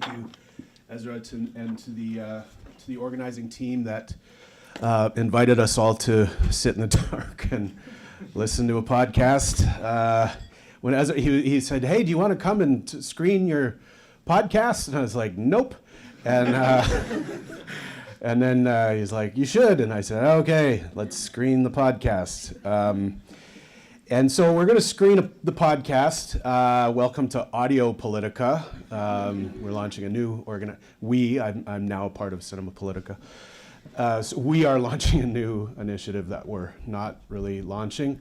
thank you, Ezra, and to the organizing team that invited us all to sit in the dark and listen to a podcast. When Ezra, he said, "Hey, do you want to come and screen your podcast?" And I was like, "Nope." And and then he's like, "You should." And I said, "Okay, let's screen the podcast." And so we're going to screen the podcast. Welcome to Audio Politica. We're launching a new I'm now a part of Cinema Politica. So we are launching a new initiative that we're not really launching.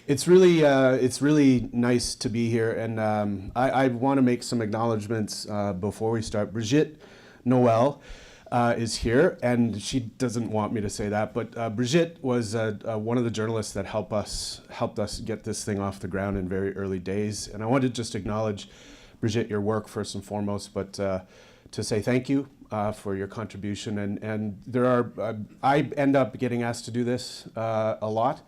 It's really nice to be here, and I want to make some acknowledgments before we start. Brigitte Noel is here, and she doesn't want me to say that, but Brigitte was one of the journalists that helped us get this thing off the ground in very early days. And I want to just acknowledge, Brigitte, your work first and foremost, but to say thank you for your contribution. And there are, I end up getting asked to do this a lot,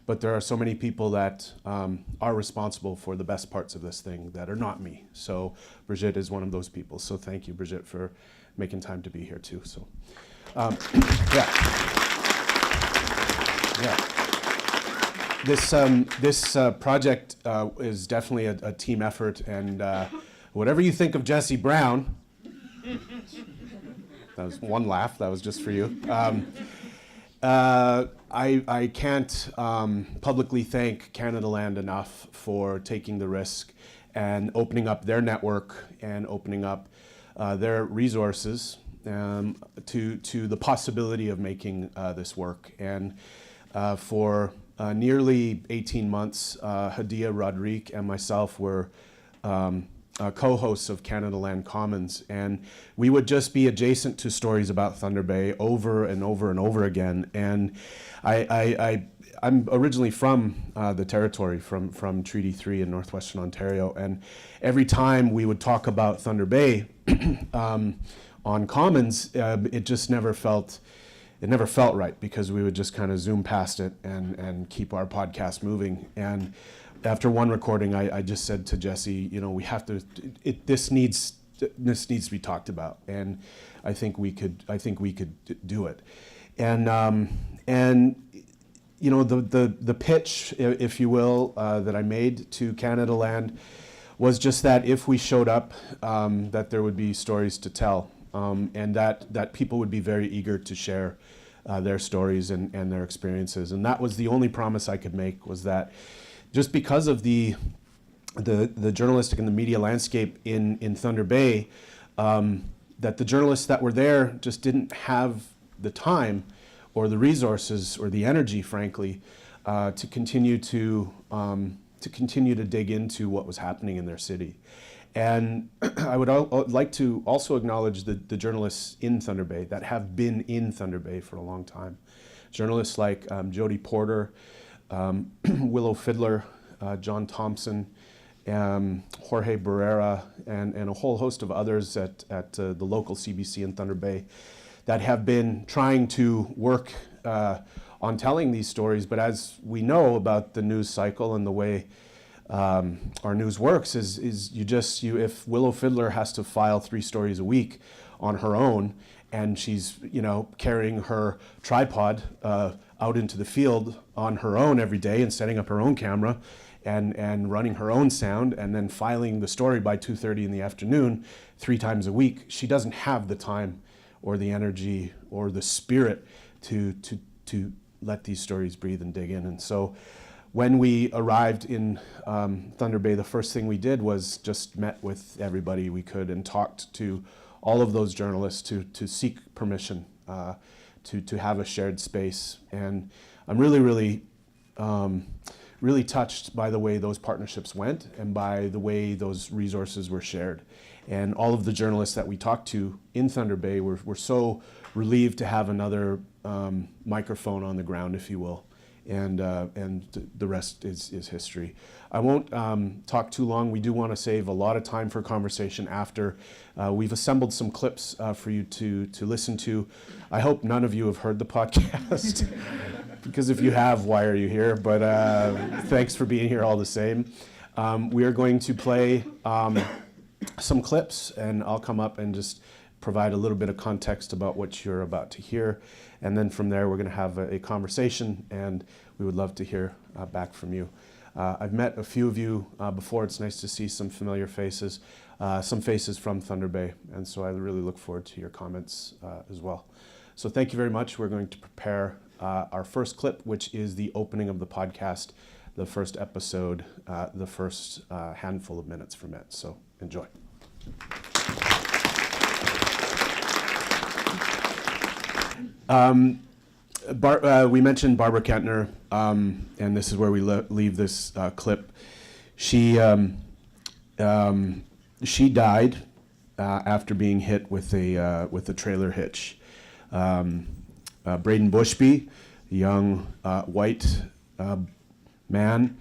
but there are so many people that are responsible for the best parts of this thing that are not me. So Brigitte is one of those people. So thank you, Brigitte, for making time to be here too. So, yeah. This project is definitely a team effort, and whatever you think of Jesse Brown, that was one laugh. That was just for you. I can't publicly thank CANADALAND enough for taking the risk and opening up their network and opening up their resources to the possibility of making this work. And for nearly 18 months, Hadia Rodrigue and myself were co-hosts of CANADALAND Commons, and we would just be adjacent to stories about Thunder Bay over and over and over again. And I'm originally from the territory, from Treaty 3 in northwestern Ontario, and every time we would talk about Thunder Bay on Commons, it just never felt right, because we would just kind of zoom past it and keep our podcast moving. And after one recording, I just said to Jesse, we have to. This needs to be talked about, and I think we could do it. And the pitch, if you will, that I made to CANADALAND was just that if we showed up, that there would be stories to tell, and that people would be very eager to share their stories and their experiences. And that was the only promise I could make, was that just because of the journalistic and the media landscape in Thunder Bay, that the journalists that were there just didn't have the time or the resources or the energy, frankly, to continue to dig into what was happening in their city. And I would like to also acknowledge the journalists in Thunder Bay that have been in Thunder Bay for a long time. Journalists like Jody Porter, Willow Fiddler, John Thompson, Jorge Barrera, and a whole host of others at the local CBC in Thunder Bay that have been trying to work on telling these stories. But as we know about the news cycle and the way our news works, is if Willow Fiddler has to file 3 stories a week on her own, and she's carrying her tripod out into the field on her own every day and setting up her own camera and running her own sound and then filing the story by 2:30 in the afternoon 3 times a week, she doesn't have the time or the energy or the spirit to let these stories breathe and dig in. And so when we arrived in Thunder Bay, the first thing we did was just met with everybody we could and talked to all of those journalists to seek permission to have a shared space. And I'm really touched by the way those partnerships went and by the way those resources were shared. And all of the journalists that we talked to in Thunder Bay were so relieved to have another microphone on the ground, if you will. And the rest is history. I won't talk too long. We do want to save a lot of time for conversation after. We've assembled some clips for you to listen to. I hope none of you have heard the podcast, because if you have, why are you here? But thanks for being here all the same. We are going to play some clips, and I'll come up and just provide a little bit of context about what you're about to hear. And then from there, we're going to have a conversation, and we would love to hear back from you. I've met a few of you before. It's nice to see some familiar faces, some faces from Thunder Bay, and so I really look forward to your comments as well. So thank you very much. We're going to prepare our first clip, which is the opening of the podcast, the first episode, the first handful of minutes from it. So enjoy. We mentioned Barbara Kentner, and this is where we leave this clip. She died after being hit with a trailer hitch. Braden Bushby, a young white man,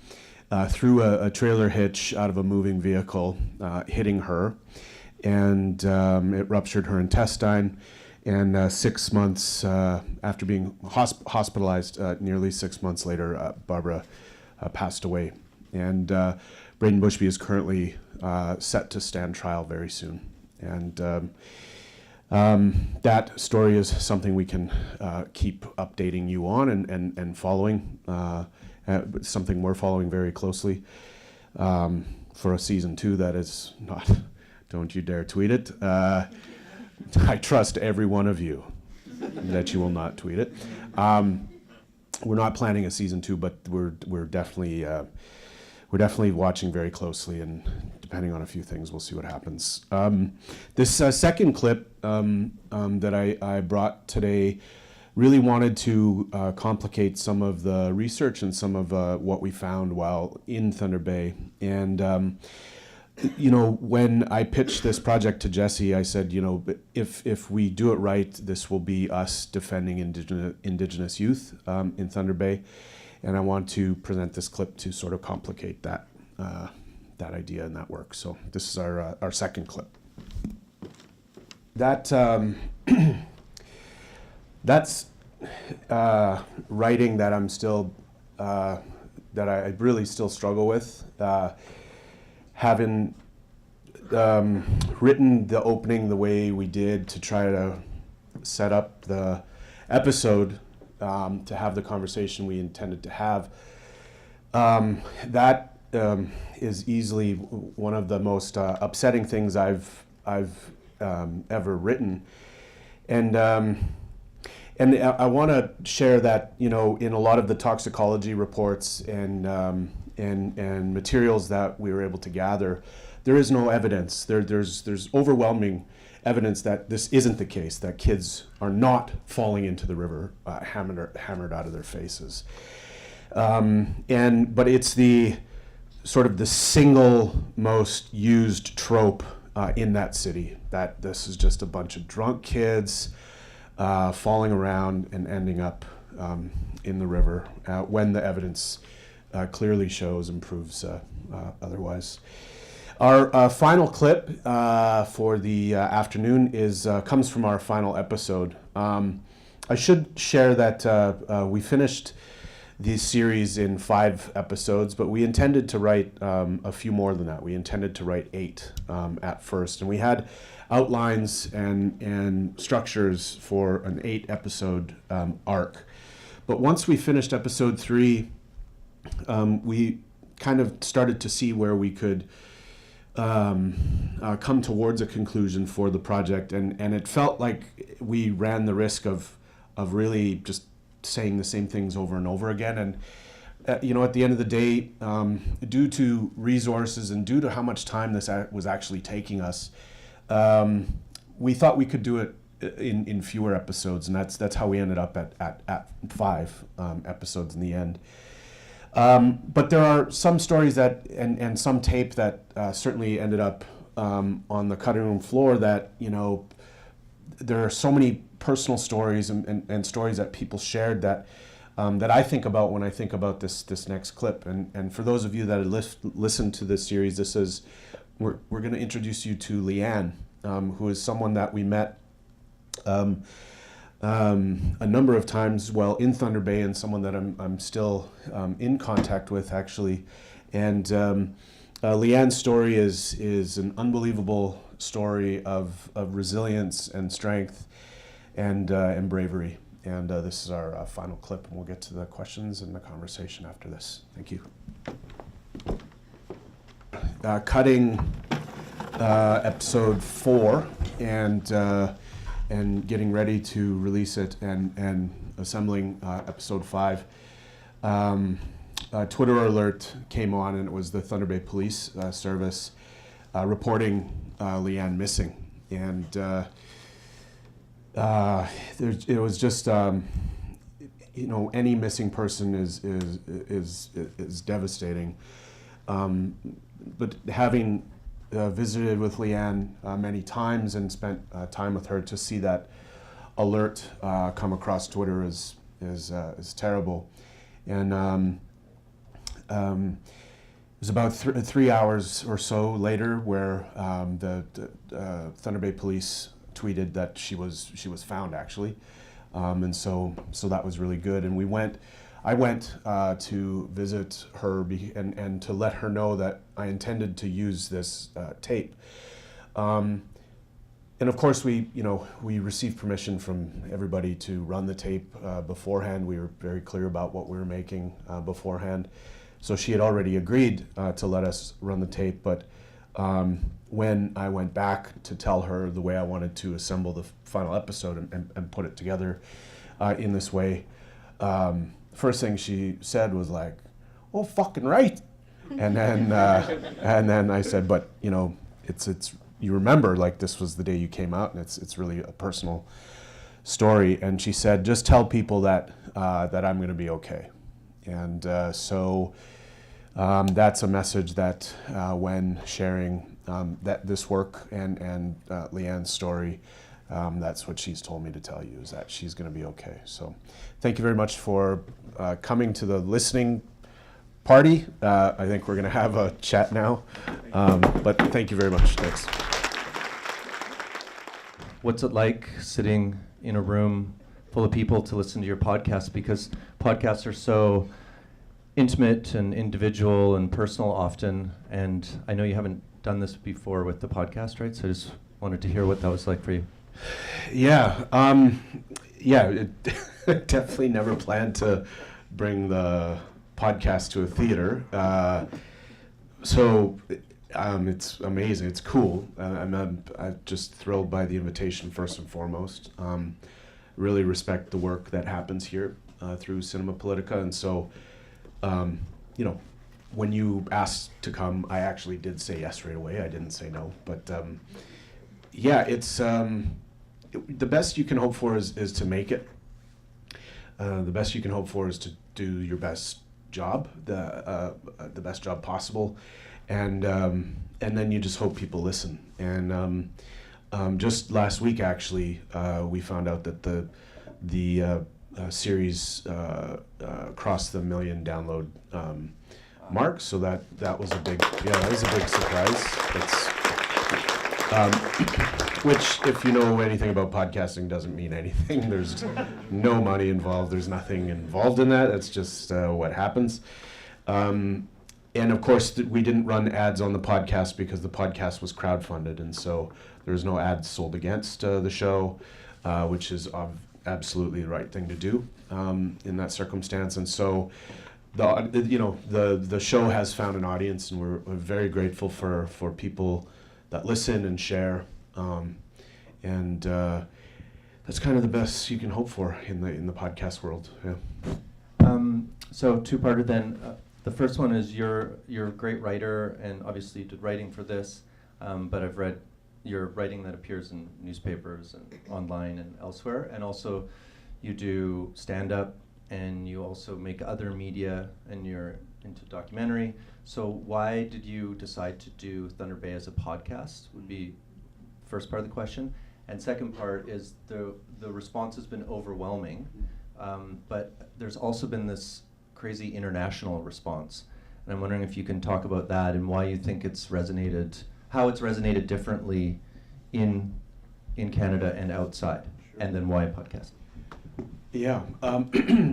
threw a trailer hitch out of a moving vehicle, hitting her, and it ruptured her intestine. And 6 months after being hospitalized, nearly 6 months later, Barbara passed away. And Braden Bushby is currently set to stand trial very soon. And that story is something we can keep updating you on and following, something we're following very closely for a season 2 that is not, don't you dare tweet it. I trust every one of you that you will not tweet it. We're not planning a season 2, but we're definitely watching very closely, and depending on a few things, we'll see what happens. This second clip that I brought today really wanted to complicate some of the research and some of what we found while in Thunder Bay. And when I pitched this project to Jesse, I said, if we do it right, this will be us defending Indigenous youth in Thunder Bay, and I want to present this clip to sort of complicate that idea and that work. So this is our second clip. That's writing that I'm still that I really still struggle with. Having written the opening the way we did to try to set up the episode to have the conversation we intended to have, that is easily one of the most upsetting things I've ever written, and I want to share that in a lot of the toxicology reports and materials that we were able to gather, there is no evidence. There's overwhelming evidence that this isn't the case, that kids are not falling into the river hammered out of their faces. But it's the sort of the single most used trope in that city, that this is just a bunch of drunk kids falling around and ending up in the river when the evidence clearly shows and proves otherwise. Our final clip for the afternoon comes from our final episode. I should share that we finished this series in 5 episodes, but we intended to write a few more than that. We intended to write 8 at first, and we had outlines and structures for an 8-episode arc. But once we finished episode 3, we kind of started to see where we could come towards a conclusion for the project, and it felt like we ran the risk of really just saying the same things over and over again. And at the end of the day, due to resources and due to how much time this was actually taking us, we thought we could do it in fewer episodes, and that's how we ended up at 5 episodes in the end. But there are some stories that and some tape that certainly ended up on the cutting room floor that there are so many personal stories and stories that people shared that I think about when I think about this next clip. And for those of you that have listened to this series, we're going to introduce you to Leanne, who is someone that we met a number of times while in Thunder Bay, and someone that I'm still in contact with, actually. And Leanne's story is an unbelievable story of resilience and strength and bravery. And this is our final clip, and we'll get to the questions and the conversation after this. Thank you. Cutting episode 4 and getting ready to release it and assembling episode 5. Twitter alert came on, and it was the Thunder Bay Police Service reporting Leanne missing, and it was just any missing person is devastating. But having visited with Leanne many times and spent time with her, to see that alert come across Twitter is terrible. And it was about 3 hours or so later where the Thunder Bay Police tweeted that she was found, actually, and so that was really good. And I went to visit her and to let her know that I intended to use this tape. And of course, we received permission from everybody to run the tape beforehand. We were very clear about what we were making beforehand. So she had already agreed to let us run the tape, but when I went back to tell her the way I wanted to assemble the final episode and put it together in this way, first thing she said was like, "Oh, fucking right." And then I said, "But it's you remember, like, this was the day you came out, and it's really a personal story." And she said, "Just tell people that I'm going to be okay." And so that's a message that when sharing that this work and Leanne's story, that's what she's told me to tell you, is that she's going to be okay. So thank you very much for coming to the listening party. I think we're going to have a chat now, but thank you very much. Thanks. What's it like sitting in a room full of people to listen to your podcast? Because podcasts are so intimate and individual and personal often, and I know you haven't done this before with the podcast, right? So I just wanted to hear what that was like for you. Yeah, definitely never planned to bring the podcast to a theater. So it's amazing. It's cool. I'm just thrilled by the invitation, first and foremost. Really respect the work that happens here through Cinema Politica, and so when you asked to come, I actually did say yes right away. I didn't say no, but it's the best you can hope for is to make it. The best you can hope for is to do your best job, the best job possible, and then you just hope people listen. And just last week, actually, we found out that the series crossed the 1 million download mark. So that was a big surprise. Which, if you know anything about podcasting, doesn't mean anything. There's no money involved. There's nothing involved in that. It's just what happens. And of course, we didn't run ads on the podcast because the podcast was crowdfunded, and so there's no ads sold against the show, which is absolutely the right thing to do in that circumstance. And so the show has found an audience, and we're very grateful for people that listen and share, and that's kind of the best you can hope for in the podcast world. Yeah. So two-parter then. The first one is you're a great writer, and obviously you did writing for this, but I've read your writing that appears in newspapers and online and elsewhere, and also you do stand-up, and you also make other media, and you're into documentary. So why did you decide to do Thunder Bay as a podcast, would be first part of the question. And second part is the response has been overwhelming, but there's also been this crazy international response. And I'm wondering if you can talk about that and why you think it's resonated, how it's resonated differently in Canada and outside, and then why a podcast? Yeah,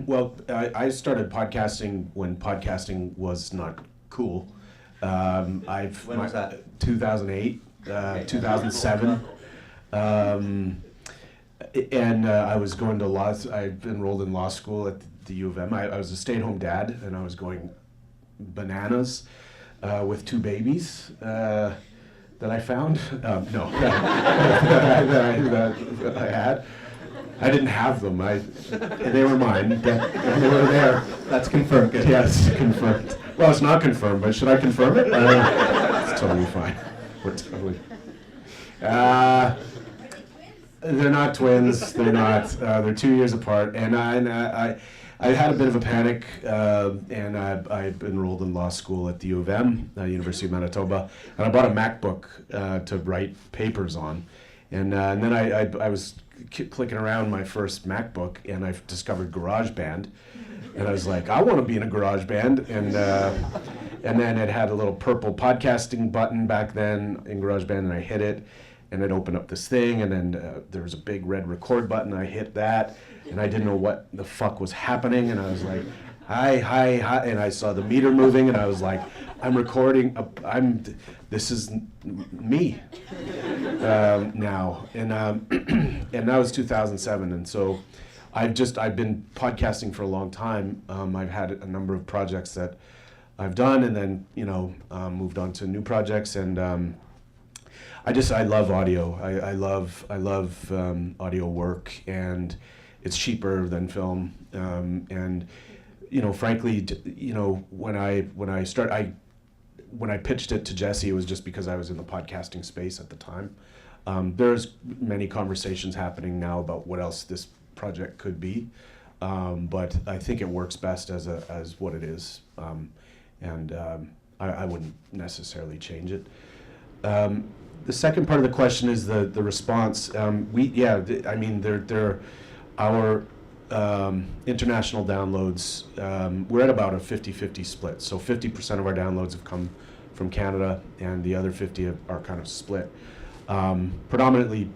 well, I started podcasting when podcasting was not cool, When was that? 2008, 2007. And I was going to I enrolled in law school at the U of M. I was a stay-at-home dad, and I was going bananas with 2 babies that I found. No, that I had. I didn't have them. They were mine. They were there. That's confirmed. Good. Yes, confirmed. Well, it's not confirmed, but should I confirm it? It's totally fine. We're totally. They're not twins. They're not. They're 2 years apart, and I had a bit of a panic, and I enrolled in law school at the U of M, University of Manitoba, and I bought a MacBook to write papers on, and then I was clicking around my first MacBook, and I discovered GarageBand, and I was like, I want to be in a GarageBand, and then it had a little purple podcasting button back then in GarageBand, and I hit it, and it opened up this thing, and then there was a big red record button. I hit that, and I didn't know what the fuck was happening, and I was like, hi, and I saw the meter moving, and I was like, I'm recording. This is me now, and that was 2007, and so I've been podcasting for a long time. I've had a number of projects that I've done, and then moved on to new projects, and I love audio. I love audio work, and it's cheaper than film. And frankly, when I pitched it to Jesse, it was just because I was in the podcasting space at the time. There's many conversations happening now about what else this project could be, but I think it works best as what it is, and I wouldn't necessarily change it. The second part of the question is the response. Our international downloads, we're at about a 50-50 split. So 50% of our downloads have come from Canada, and the other 50 are kind of split. Predominantly,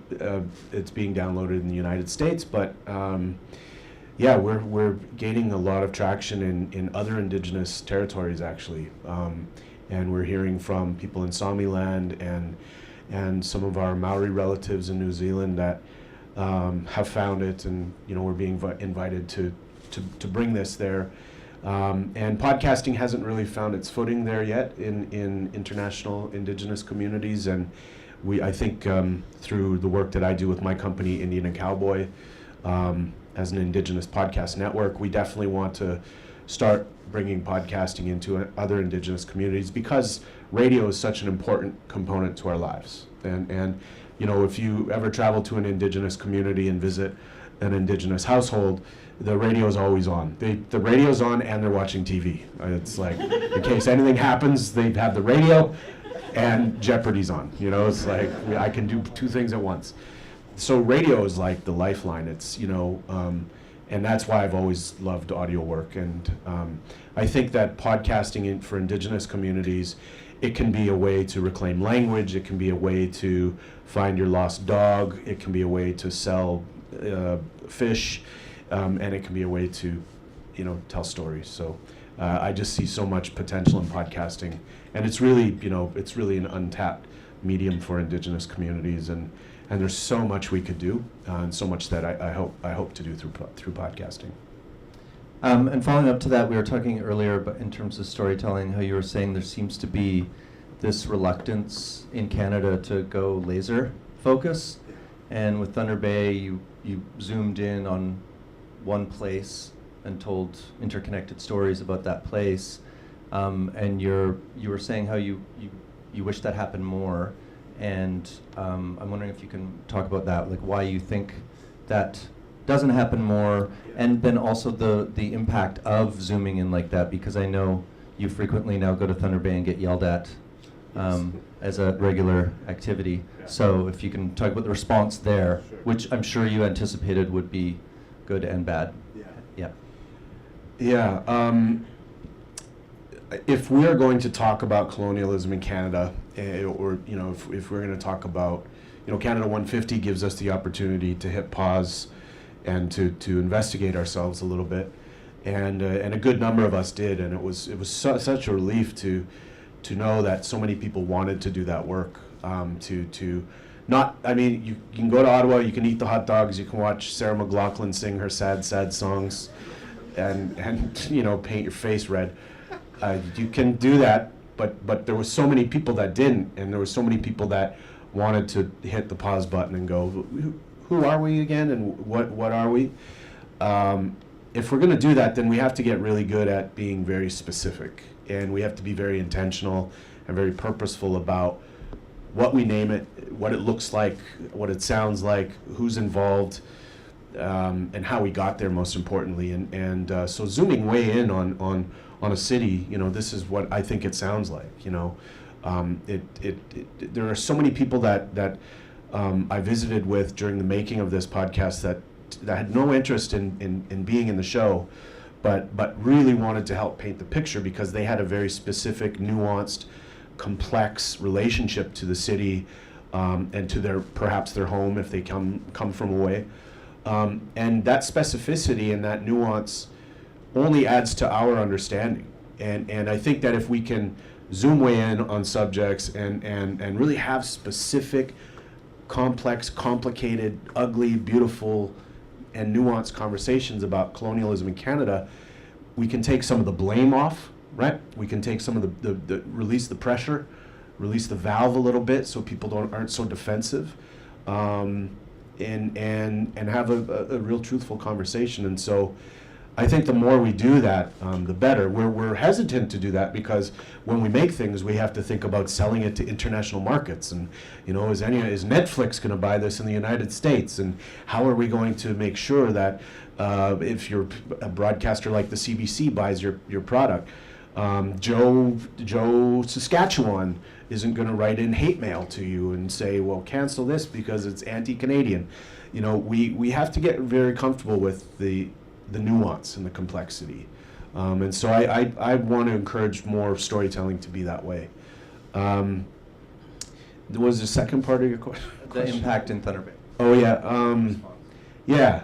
it's being downloaded in the United States, but we're gaining a lot of traction in other Indigenous territories, actually. And we're hearing from people in Samiland and some of our Maori relatives in New Zealand that have found it, and we're being invited to bring this there. And podcasting hasn't really found its footing there yet in international Indigenous communities, and I think through the work that I do with my company, Indian and Cowboy, as an Indigenous podcast network, we definitely want to start bringing podcasting into other Indigenous communities, because radio is such an important component to our lives. And if you ever travel to an Indigenous community and visit an Indigenous household, the radio is always on. The radio's on, and they're watching TV. It's like, in case anything happens, they have the radio and Jeopardy's on. It's like, I can do 2 things at once. So radio is like the lifeline. It's, and that's why I've always loved audio work. And I think that podcasting for Indigenous communities, it can be a way to reclaim language. It can be a way to find your lost dog. It can be a way to sell fish, and it can be a way to, tell stories. So I just see so much potential in podcasting, and it's really, it's really an untapped medium for Indigenous communities, and there's so much we could do, and so much that I hope to do through podcasting. And following up to that, we were talking earlier about, in terms of storytelling, how you were saying there seems to be this reluctance in Canada to go laser focus. And with Thunder Bay, you zoomed in on one place and told interconnected stories about that place. And you were saying how you wish that happened more. And I'm wondering if you can talk about that, like why you think that doesn't happen more, and then also the impact of zooming in like that, because I know you frequently now go to Thunder Bay and get yelled at as a regular activity. So if you can talk about the response there, which I'm sure you anticipated would be good and bad. If we're going to talk about colonialism in Canada, or if we're going to talk about, Canada 150 gives us the opportunity to hit pause and to investigate ourselves a little bit, and a good number of us did, and it was such a relief to to know that so many people wanted to do that work. Not, I mean, you can go to Ottawa, you can eat the hot dogs, you can watch Sarah McLachlan sing her sad, sad songs, and paint your face red. You can do that, but there were so many people that didn't, and there were so many people that wanted to hit the pause button and go, who are we again, and what are we? If we're going to do that, then we have to get really good at being very specific, and we have to be very intentional and very purposeful about what we name it, what it looks like, what it sounds like, who's involved, and how we got there, most importantly. And so zooming way in on a city, this is what I think it sounds like. There are so many people that I visited with during the making of this podcast that had no interest in being in the show, but really wanted to help paint the picture because they had a very specific, nuanced, complex relationship to the city, and to perhaps their home if they come from away. And that specificity and that nuance only adds to our understanding. And I think that if we can zoom way in on subjects and really have specific, complex, complicated, ugly, beautiful, and nuanced conversations about colonialism in Canada, we can take some of the blame off, right? We can take some of the release the pressure, release the valve a little bit so people aren't so defensive, and have a real truthful conversation. And so I think the more we do that, the better. We're hesitant to do that because when we make things, we have to think about selling it to international markets. And is Netflix going to buy this in the United States? And how are we going to make sure that if you're a broadcaster like the CBC buys your product, Joe Saskatchewan isn't going to write in hate mail to you and say, well, cancel this because it's anti-Canadian. We have to get very comfortable with the nuance and the complexity. And so I want to encourage more storytelling to be that way. Was the second part of your question? The impact in Thunder Bay. Oh, yeah. Yeah.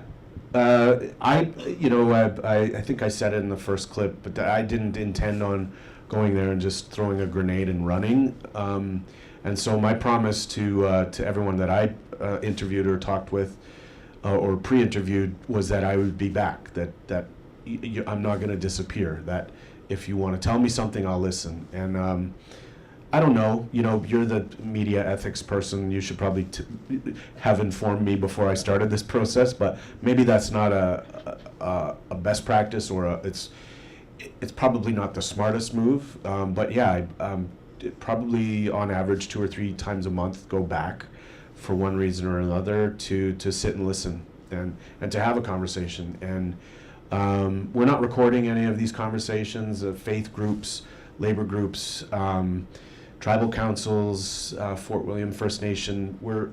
I think I said it in the first clip, but I didn't intend on going there and just throwing a grenade and running. And so my promise to everyone that I interviewed or talked with or pre-interviewed was that I would be back, that I'm not going to disappear, that if you want to tell me something, I'll listen. And I don't know, you're the media ethics person, you should probably have informed me before I started this process, but maybe that's not a best practice, or it's probably not the smartest move, but yeah, probably on average 2 or 3 times a month go back for one reason or another to sit and listen and to have a conversation. And we're not recording any of these conversations. Faith groups, labor groups, tribal councils, Fort William First Nation. We're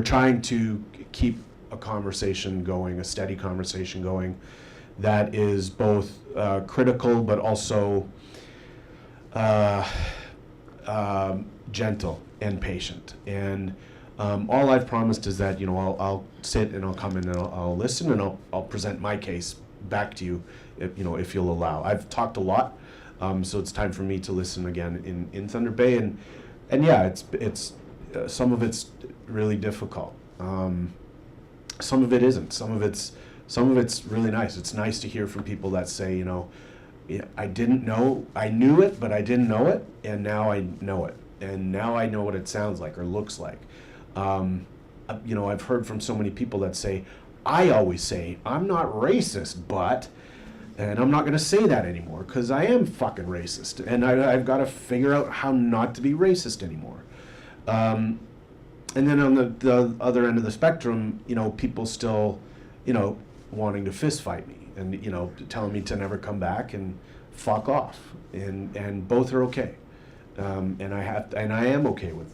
trying to keep a conversation going, a steady conversation going, that is both critical but also gentle and patient. And all I've promised is that I'll sit and I'll come in and I'll listen and I'll present my case back to you, if you'll allow. I've talked a lot, so it's time for me to listen again in Thunder Bay, and yeah, it's some of it's really difficult. Some of it isn't. Some of it's really nice. It's nice to hear from people that say, yeah, I knew it, but I didn't know it, and now I know it. And now I know what it sounds like or looks like. I've heard from so many people that say, I always say, I'm not racist, but, and I'm not going to say that anymore because I am fucking racist. And I've got to figure out how not to be racist anymore. And then on the other end of the spectrum, people still, wanting to fist fight me and, telling me to never come back and fuck off. And both are okay. And I am okay with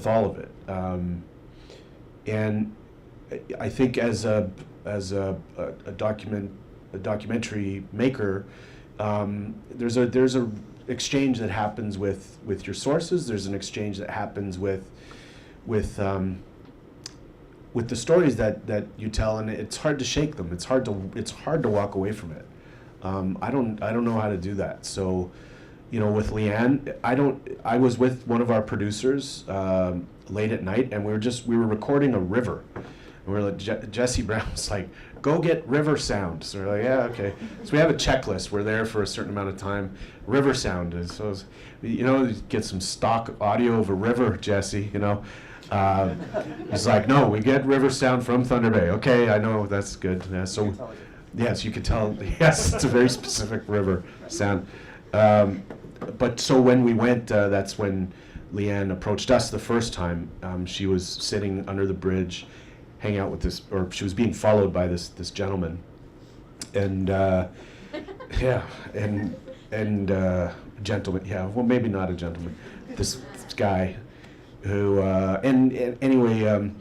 all of it. And I think as a documentary maker, there's a exchange that happens with your sources. There's an exchange that happens with the stories that you tell, and it's hard to shake them. It's hard to walk away from it. I don't know how to do that. So you know, with Leanne, I was with one of our producers late at night, and we were recording a river. And we were like, Jesse Brown was like, go get river sound. So we're like, yeah, okay. So we have a checklist. We're there for a certain amount of time. River sound. And so, you know, you get some stock audio of a river, Jesse, you know. He's like, no, we get river sound from Thunder Bay. Okay, I know, that's good. Yeah, so, yes, you could tell. Yes, it's a very specific river sound. But so when we went, that's when Leanne approached us the first time. She was sitting under the bridge, hanging out with this, or she was being followed by this gentleman, and yeah, and gentleman, yeah, well, maybe not a gentleman, this guy who and anyway,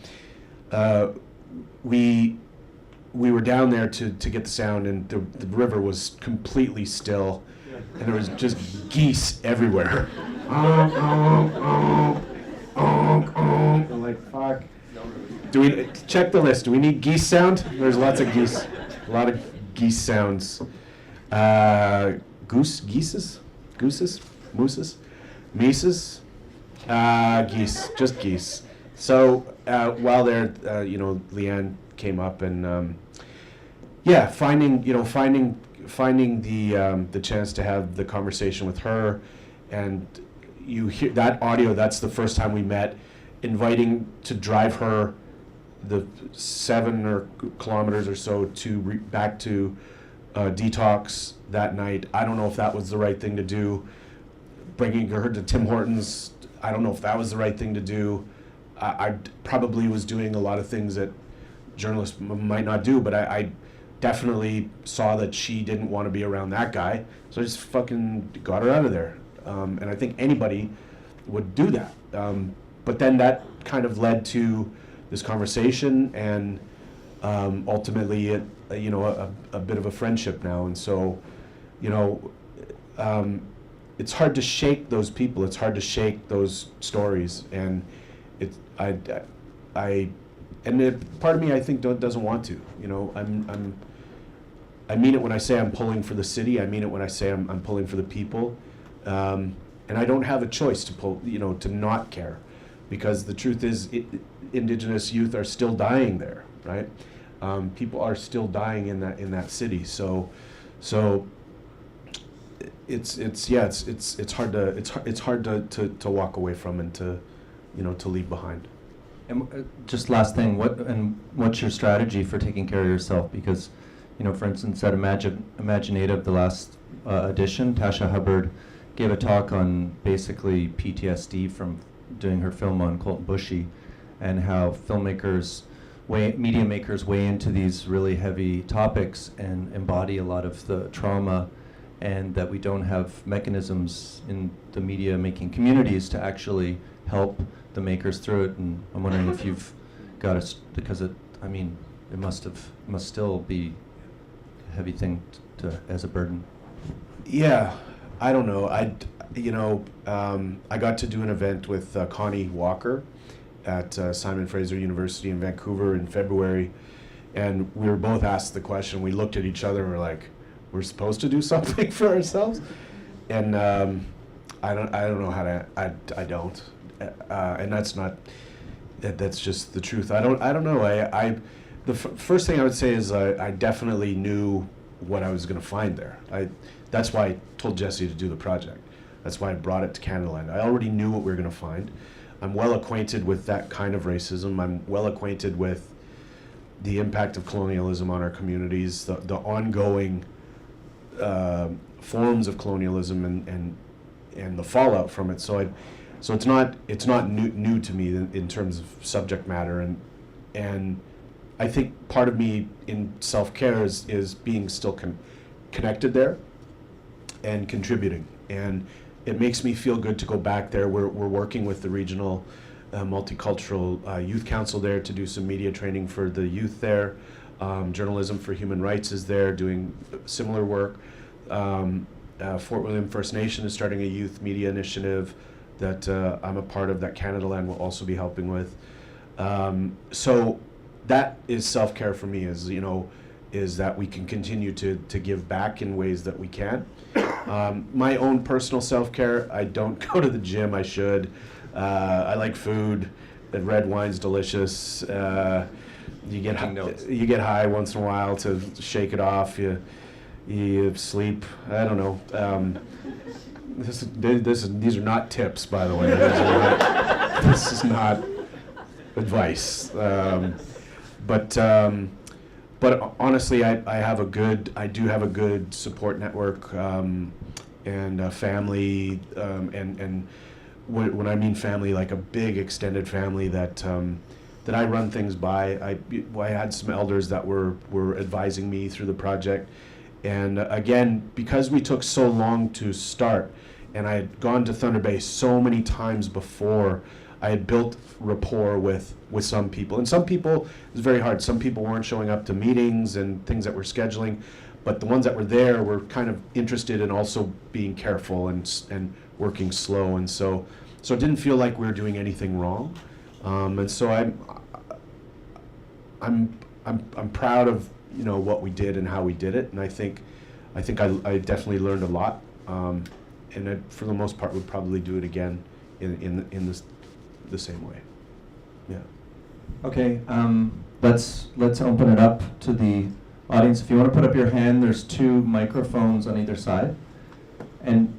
we were down there to get the sound, and the river was completely still, and there was just geese everywhere. I'm like, fuck. Do we check the list? Do we need geese sound? There's lots of geese, a lot of geese sounds. Geeses, mooses, mises, geese, just geese. So while there, you know, Leanne came up, and yeah, finding the chance to have the conversation with her, and you hear that audio. That's the first time we met. Inviting to drive her the 7 kilometers or so back to Detox that night. I don't know if that was the right thing to do. Bringing her to Tim Hortons, I don't know if that was the right thing to do. I probably was doing a lot of things that journalists might not do, but I definitely saw that she didn't want to be around that guy, so I just fucking got her out of there. And I think anybody would do that. But then that kind of led to this conversation, and ultimately you know, a bit of a friendship now. And so, you know, it's hard to shake those people. It's hard to shake those stories, and part of me, I think, doesn't want to. You know, I mean it when I say I'm pulling for the city. I mean it when I say I'm pulling for the people, and I don't have a choice to pull. You know, to not care, because the truth is, Indigenous youth are still dying there, right? People are still dying in that city. So it's hard to walk away from, and to, you know, to leave behind. And just last thing, what's your strategy for taking care of yourself? Because, you know, for instance, at Imaginative, the last edition, Tasha Hubbard gave a talk on basically PTSD from doing her film on Colton Bushy, and how media makers weigh into these really heavy topics and embody a lot of the trauma, and that we don't have mechanisms in the media making communities to actually help the makers through it. And I'm wondering if you've got because it must still be a heavy thing as a burden. Yeah, I don't know. I got to do an event with Connie Walker at Simon Fraser University in Vancouver in February, and we were both asked the question. We looked at each other and we're like, we're supposed to do something for ourselves? And I don't know how to. I don't, and that's just the truth. I don't know. The first thing I would say is I definitely knew what I was going to find there. That's why I told Jesse to do the project. That's why I brought it to CANADALAND. I already knew what we were going to find. I'm well acquainted with that kind of racism. I'm well acquainted with the impact of colonialism on our communities, the ongoing forms of colonialism, and the fallout from it. So it's not new to me in terms of subject matter, and I think part of me in self-care is being still connected there and contributing, and it makes me feel good to go back there. We're working with the regional multicultural youth council there to do some media training for the youth there. Journalism for Human Rights is there doing similar work. Fort William First Nation is starting a youth media initiative that I'm a part of, that CANADALAND will also be helping with. So that is self-care for me, is that we can continue to give back in ways that we can. My own personal self-care, I don't go to the gym. I should. I like food. The red wine's delicious. You get you get high once in a while to shake it off. You sleep. I don't know. These are not tips, by the way. This is not advice. But honestly, I do have a good support network and a family, and when I mean family, like a big extended family that I run things by. I had some elders that were advising me through the project, and again, because we took so long to start, and I had gone to Thunder Bay so many times before, I had built rapport with some people. And some people, it was very hard. Some people weren't showing up to meetings and things that we're scheduling, but the ones that were there were kind of interested in also being careful and working slow. And so it didn't feel like we were doing anything wrong. And so I'm proud of what we did and how we did it. And I think I definitely learned a lot. And I, for the most part, would probably do it again in the same way. Yeah. Okay, let's open it up to the audience. If you want to put up your hand, there's 2 microphones on either side. And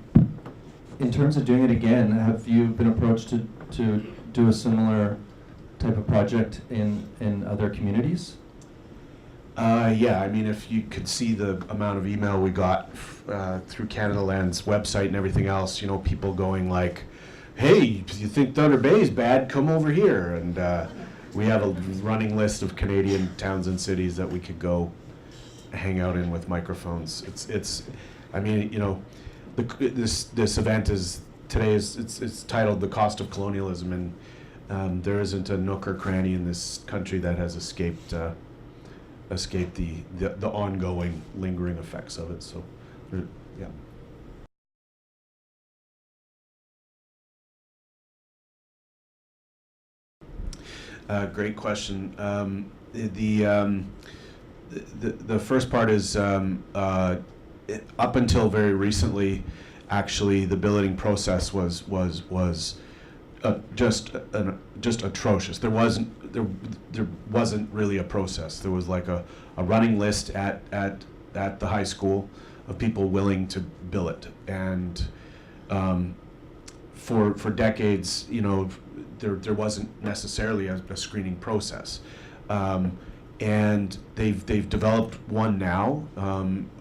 in terms of doing it again, have you been approached to do a similar type of project in other communities? Yeah, I mean, if you could see the amount of email we got through CANADALAND's website and everything else, people going like, hey, if you think Thunder Bay is bad, come over here. And we have a running list of Canadian towns and cities that we could go hang out in with microphones. I mean, this event it's titled "The Cost of Colonialism," and there isn't a nook or cranny in this country that has escaped the ongoing, lingering effects of it. So, yeah. Great question. The first part is up until very recently, actually, the billeting process was just atrocious. There wasn't really a process. There was like a running list at the high school of people willing to bill it, and for decades, there wasn't necessarily a screening process, and they've developed one now.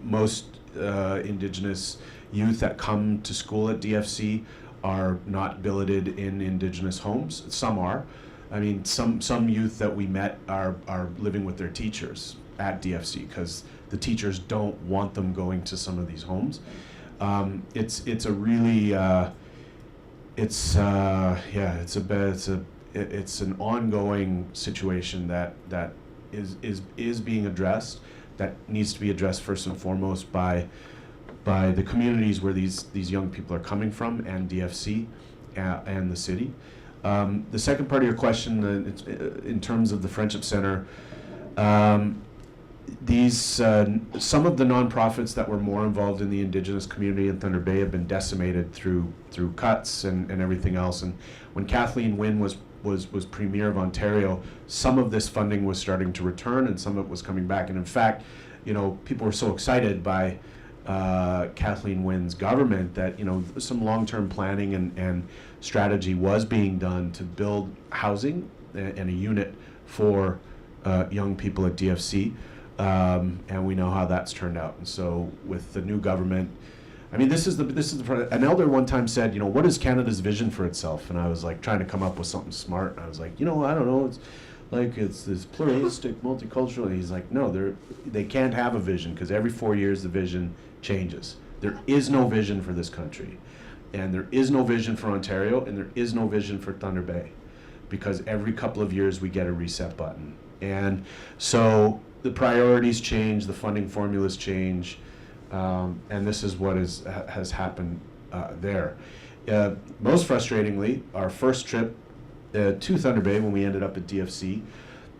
Most Indigenous youth that come to school at DFC are not billeted in Indigenous homes. Some are. I mean, some youth that we met are living with their teachers at DFC because the teachers don't want them going to some of these homes. It's a really it's an ongoing situation that is being addressed, that needs to be addressed first and foremost by the communities where these young people are coming from, and DFC and the city. The second part of your question, in terms of the Friendship Center, some of the nonprofits that were more involved in the Indigenous community in Thunder Bay have been decimated through cuts and everything else. And when Kathleen Wynne was Premier of Ontario, some of this funding was starting to return and some of it was coming back. And in fact, people were so excited by Kathleen Wynne's government that some long-term planning and strategy was being done to build housing and a unit for young people at DFC. And we know how that's turned out. And so with the new government, I mean, this is an elder one time said, what is Canada's vision for itself? And I was like trying to come up with something smart. And I was like, I don't know. It's this pluralistic, multicultural. And he's like, no, they can't have a vision because every 4 years the vision changes. There is no vision for this country. And there is no vision for Ontario, and there is no vision for Thunder Bay, because every couple of years we get a reset button. And so the priorities change, the funding formulas change, and this is what has happened there. Most frustratingly, our first trip to Thunder Bay, when we ended up at DFC,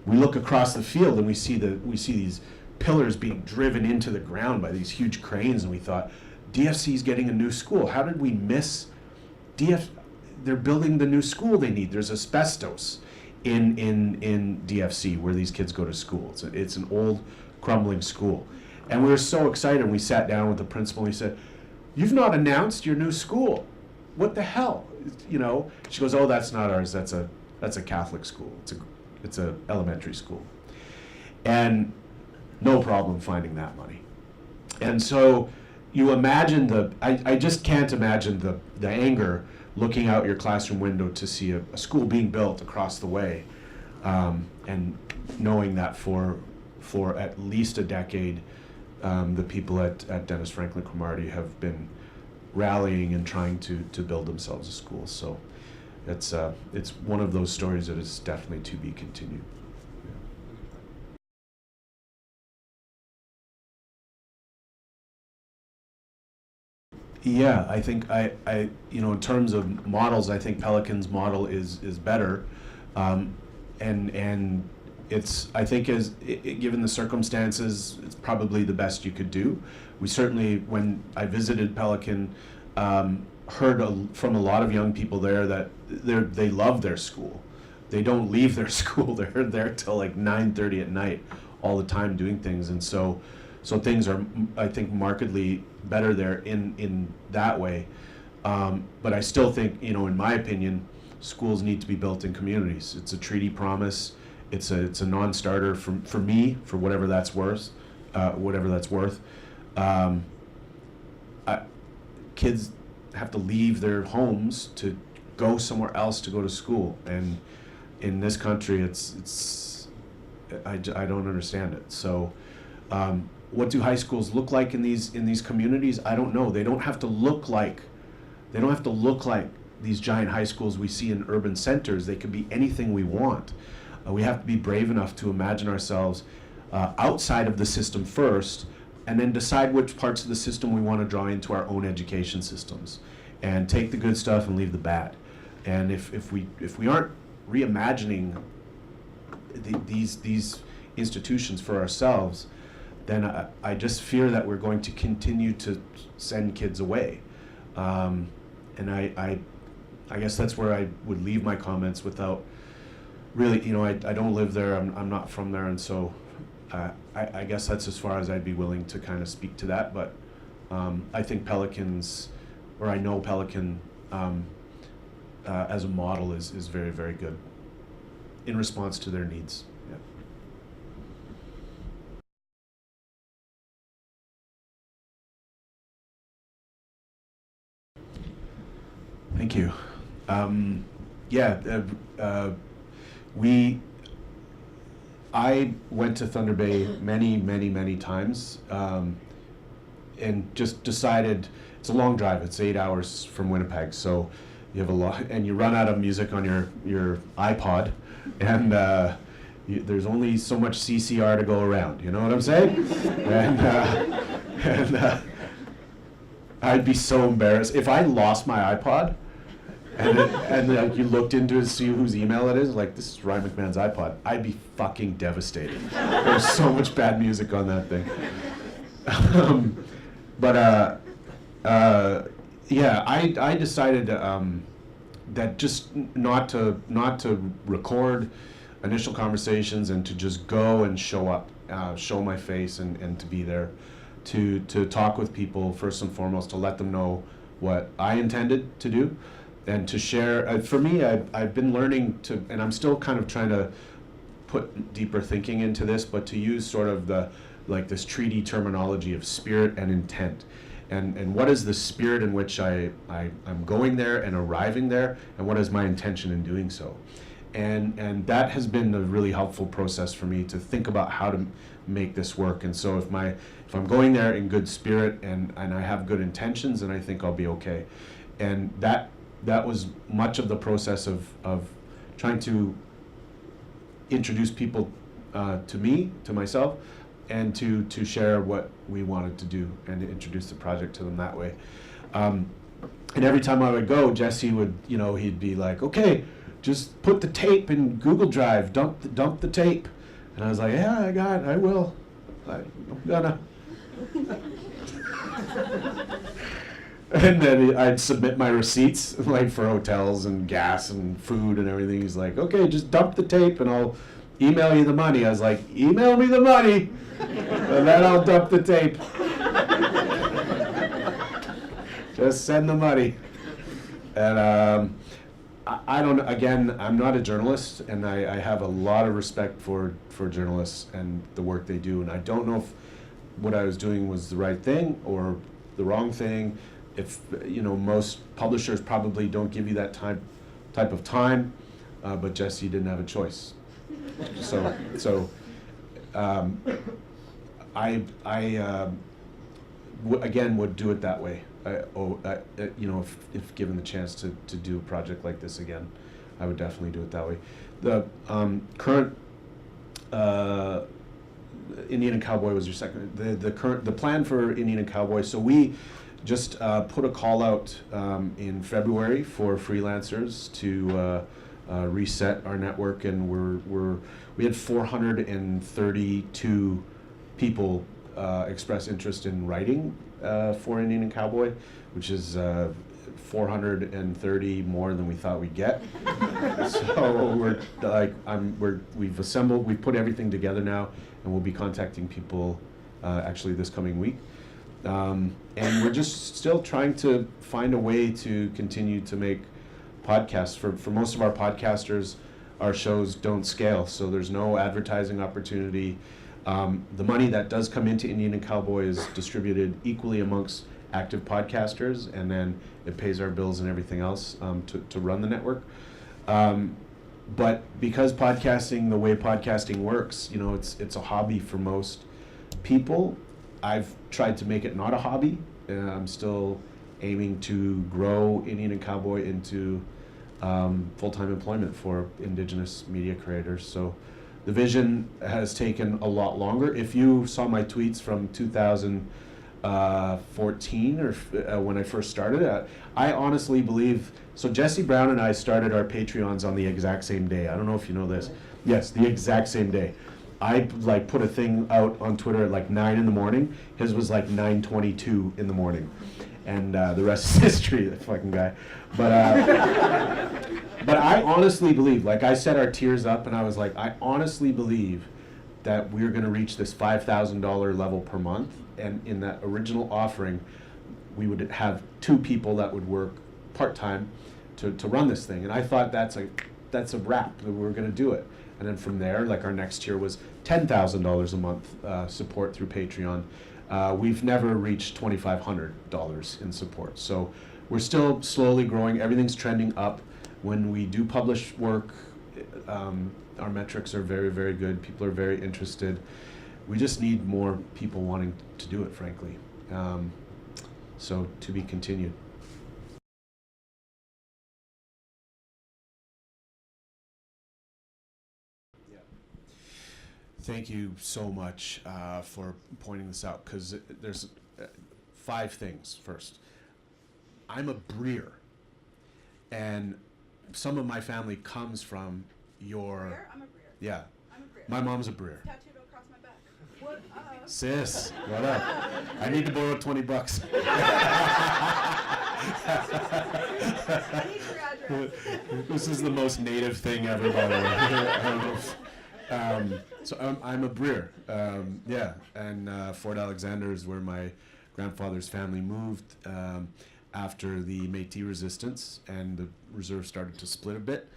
we look across the field and we see these pillars being driven into the ground by these huge cranes, and we thought, DFC's getting a new school. How did we miss they're building the new school they need. There's asbestos in DFC where these kids go to school. It's an old, crumbling school. And we were so excited. We sat down with the principal and he said, "You've not announced your new school. What the hell?" You know, she goes, "Oh, that's not ours. That's a Catholic school. It's a elementary school." And no problem finding that money. And so you imagine I just can't imagine the anger looking out your classroom window to see a school being built across the way, and knowing that for at least a decade, the people at Dennis Franklin Cromartie have been rallying and trying to build themselves a school. So it's one of those stories that is definitely to be continued. Yeah, I think in terms of models, I think Pelican's model is better, and I think given the circumstances, it's probably the best you could do. We certainly, when I visited Pelican, heard from a lot of young people there that they love their school. They don't leave their school. They're there till like 9:30 at night, all the time doing things, and so things are, I think, markedly better there in that way. But I still think, in my opinion, schools need to be built in communities. It's a treaty promise. It's a non-starter for me, for whatever that's worth. Kids have to leave their homes to go somewhere else to go to school, and in this country, I don't understand it. So. What do high schools look like in these communities? I don't know. They don't have to look like these giant high schools we see in urban centers. They could be anything we want. We have to be brave enough to imagine ourselves outside of the system first, and then decide which parts of the system we want to draw into our own education systems, and take the good stuff and leave the bad. And if we aren't reimagining these institutions for ourselves, then I just fear that we're going to continue to send kids away. And I guess that's where I would leave my comments without really, I don't live there, I'm not from there, and so I guess that's as far as I'd be willing to kind of speak to that. But I think I know Pelican as a model is very, very good in response to their needs. Yeah. Thank you. I went to Thunder Bay many times, and just decided it's a long drive. It's 8 hours from Winnipeg, so you have a lot, and you run out of music on your iPod, and there's only so much CCR to go around. You know what I'm saying? and I'd be so embarrassed if I lost my iPod. And you looked into it to see whose email it is, like, this is Ryan McMahon's iPod. I'd be fucking devastated. There's so much bad music on that thing. I decided that just not to record initial conversations, and to just go and show up, show my face, and to be there, to talk with people first and foremost, to let them know what I intended to do. And to share, for me, I've been learning to, and I'm still kind of trying to put deeper thinking into this, but to use sort of this treaty terminology of spirit and intent. And what is the spirit in which I'm going there and arriving there, and what is my intention in doing so? And that has been a really helpful process for me to think about how to make this work. And so if I'm going there in good spirit and I have good intentions, then I think I'll be okay. And that was much of the process of trying to introduce people to myself, and to share what we wanted to do, and to introduce the project to them that way. And every time I would go, Jesse would, he'd be like, "Okay, just put the tape in Google Drive, dump the tape." And I was like, "Yeah, I will. I'm gonna." And then I'd submit my receipts, like for hotels and gas and food and everything. He's like, okay, just dump the tape and I'll email you the money. I was like, email me the money, and then I'll dump the tape. Just send the money. And I don't, again, I'm not a journalist, and I have a lot of respect for journalists and the work they do. And I don't know if what I was doing was the right thing or the wrong thing. If, you know, most publishers probably don't give you that type of time, but Jesse didn't have a choice. So again, would do it that way. You know, if given the chance to do a project like this again, I would definitely do it that way. The current Indian and Cowboy was your second. The plan for Indian and Cowboy. So we just put a call out in February for freelancers to reset our network, and we had 432 people express interest in writing for Indian and Cowboy, which is 430 more than we thought we'd get. So we've put everything together now, and we'll be contacting people actually this coming week. And we're just still trying to find a way to continue to make podcasts. For most of our podcasters, our shows don't scale, so there's no advertising opportunity. The money that does come into Indian and Cowboy is distributed equally amongst active podcasters, and then it pays our bills and everything else to run the network. But because podcasting, the way podcasting works, you know, it's a hobby for most people. I've tried to make it not a hobby. I'm still aiming to grow Indian and Cowboy into full-time employment for Indigenous media creators. So the vision has taken a lot longer. If you saw my tweets from 2014 or when I first started, I honestly believe, so Jesse Brown and I started our Patreons on the exact same day. I don't know if you know this. Yes, the exact same day. I like put a thing out on Twitter at like 9 in the morning. His was like 9:22 in the morning. And the rest is history, that fucking guy. But I honestly believe, like I set our tiers up and I was like, I honestly believe that we're gonna reach this $5,000 level per month. And in that original offering, we would have 2 people that would work part-time to run this thing. And I thought that's a wrap, that we were gonna do it. And then from there, like our next tier was $10,000 a month support through Patreon. We've never reached $2,500 in support. So we're still slowly growing. Everything's trending up. When we do publish work, our metrics are very, very good. People are very interested. We just need more people wanting to do it, frankly. So to be continued. Thank you so much for pointing this out, because there's 5 things. First, I'm a Breer, and some of my family comes from your... Breer? I'm a Breer. Yeah. I'm a Breer. My mom's a Breer. Tattooed across my back. What up? Sis, what up? I need to borrow $20. I need your address. This is the most native thing ever, by the way. So I'm a Breer, yeah, and Fort Alexander is where my grandfather's family moved after the Métis resistance and the reserve started to split a bit.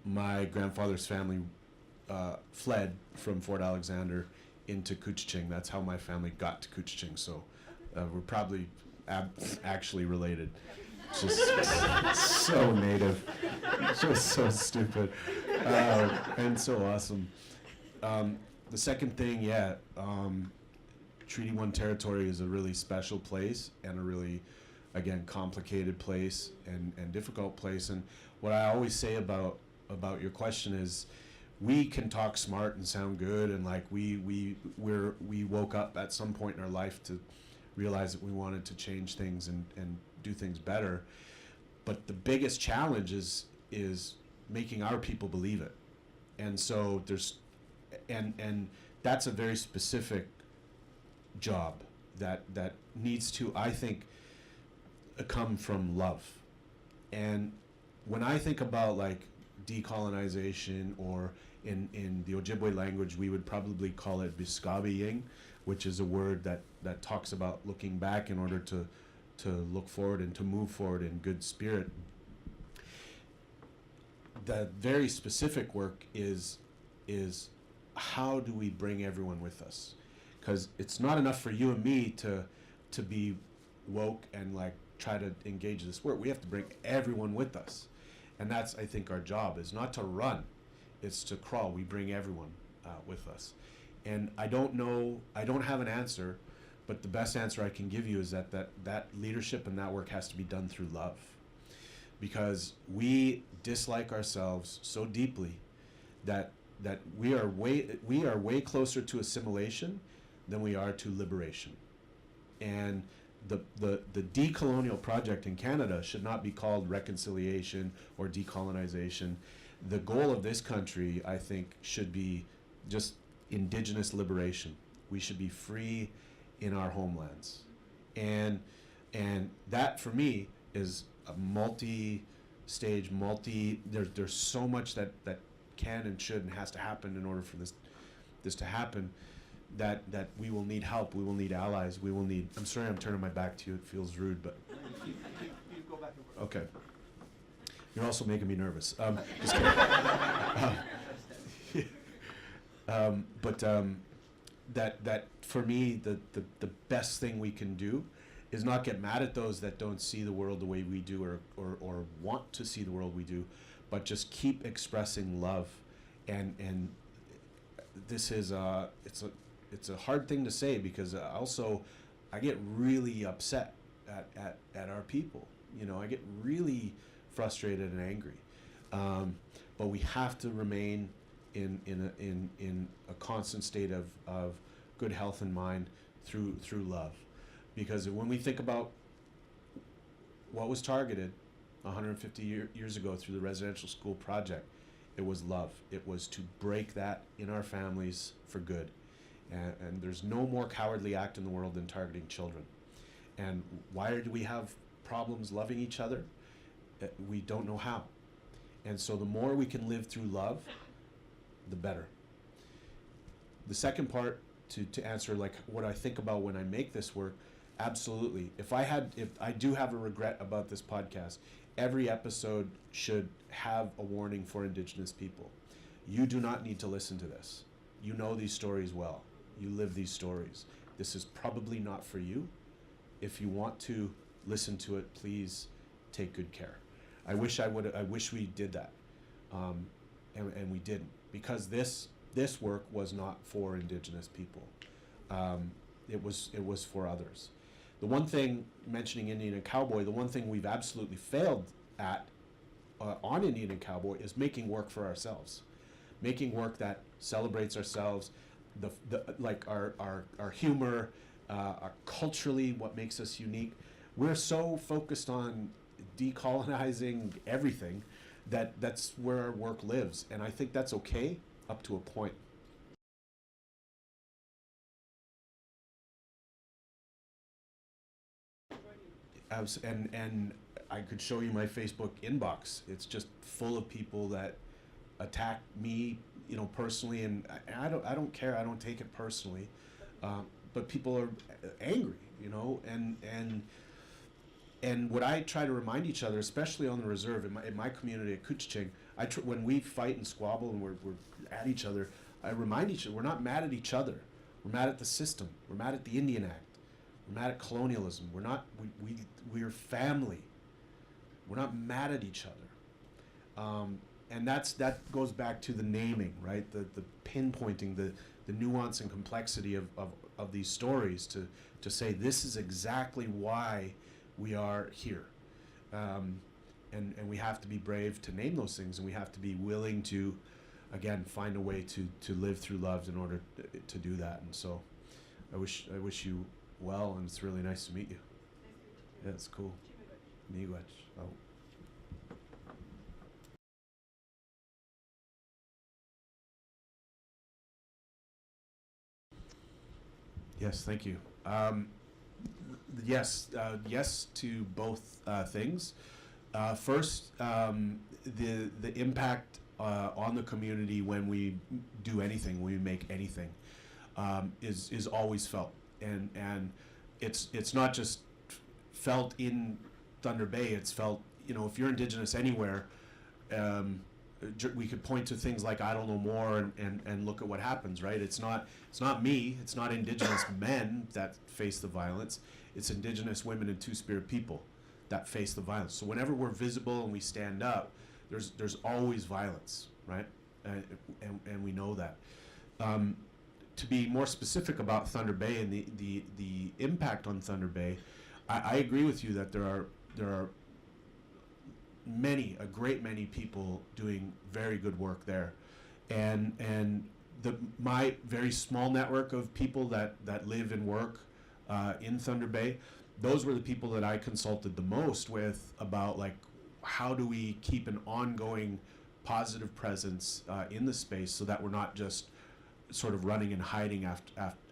My grandfather's family fled from Fort Alexander into Couchiching. That's how my family got to Couchiching, so we're probably actually related. Just so native, just so stupid, and so awesome. The second thing, yeah, Treaty 1 territory is a really special place and a really, again, complicated place and difficult place. And what I always say about your question is, we can talk smart and sound good, and like we woke up at some point in our life to realize that we wanted to change things and do things better. But the biggest challenge is making our people believe it. And so there's and that's a very specific job that needs to, I think, come from love. And when I think about like decolonization, or in the Ojibwe language, we would probably call it biskabiying, which is a word that talks about looking back in order to look forward and to move forward in good spirit. The very specific work is how do we bring everyone with us? Because it's not enough for you and me to be woke and like try to engage this work. We have to bring everyone with us. And that's, I think, our job is not to run, it's to crawl. We bring everyone with us. And I don't know, I don't have an answer, but the best answer I can give you is that leadership and that work has to be done through love. Because we dislike ourselves so deeply that we are way closer to assimilation than we are to liberation. And the decolonial project in Canada should not be called reconciliation or decolonization. The goal of this country, I think, should be just Indigenous liberation. We should be free in our homelands. And that, for me, is a multi-stage, there's so much that can and should and has to happen in order for this to happen, that we will need help, we will need allies, we will need, I'm sorry I'm turning my back to you, it feels rude, but. You go back and forth. Okay. You're also making me nervous. Just kidding. That for me, the best thing we can do is not get mad at those that don't see the world the way we do, or want to see the world we do, but just keep expressing love. And this is it's a hard thing to say, because also I get really upset at our people. You know, I get really frustrated and angry. But we have to remain in a constant state of good health and mind through love. Because when we think about what was targeted 150 years ago through the residential school project, it was love. It was to break that in our families for good. And there's no more cowardly act in the world than targeting children. And why do we have problems loving each other? We don't know how. And so the more we can live through love, the better. The second part, to answer like what I think about when I make this work, absolutely. If I do have a regret about this podcast, every episode should have a warning for Indigenous people. You do not need to listen to this. You know these stories well. You live these stories. This is probably not for you. If you want to listen to it, please take good care. I wish we did that, and we didn't, because this work was not for Indigenous people. It was for others. The one thing, mentioning Indian and Cowboy, the one thing we've absolutely failed at on Indian and Cowboy is making work for ourselves, making work that celebrates ourselves, like our humor, our culturally what makes us unique. We're so focused on decolonizing everything that's where our work lives, and I think that's okay up to a point. And I could show you my Facebook inbox. It's just full of people that attack me, you know, personally, and I don't care. I don't take it personally, but people are angry, you know, and what I try to remind each other, especially on the reserve in my community at Couchiching, when we fight and squabble and we're at each other, I remind each other we're not mad at each other. We're mad at the system. We're mad at the Indian Act. We're mad at colonialism. We're family. We're not mad at each other. And that goes back to the naming, right? The pinpointing, the nuance and complexity of these stories to say this is exactly why we are here. And we have to be brave to name those things, and we have to be willing to, again, find a way to live through love in order to do that. And so I wish you well, and it's really nice to meet you. Yeah, it's cool. Miigwech. Oh. Yes, thank you. Yes, yes to both things. First, the impact on the community when we do anything, when we make anything, is always felt, and it's not just felt in Thunder Bay. It's felt, if you're Indigenous anywhere, we could point to things like I Don't Know More and look at what happens, right? It's not me. It's not Indigenous men that face the violence. It's Indigenous women and Two-Spirit people that face the violence. So whenever we're visible and we stand up, there's always violence, right? And we know that. To be more specific about Thunder Bay and the impact on Thunder Bay, I agree with you that there are a great many people doing very good work there, and my very small network of people that live and work in Thunder Bay, those were the people that I consulted the most with about, like, how do we keep an ongoing positive presence in the space so that we're not just sort of running and hiding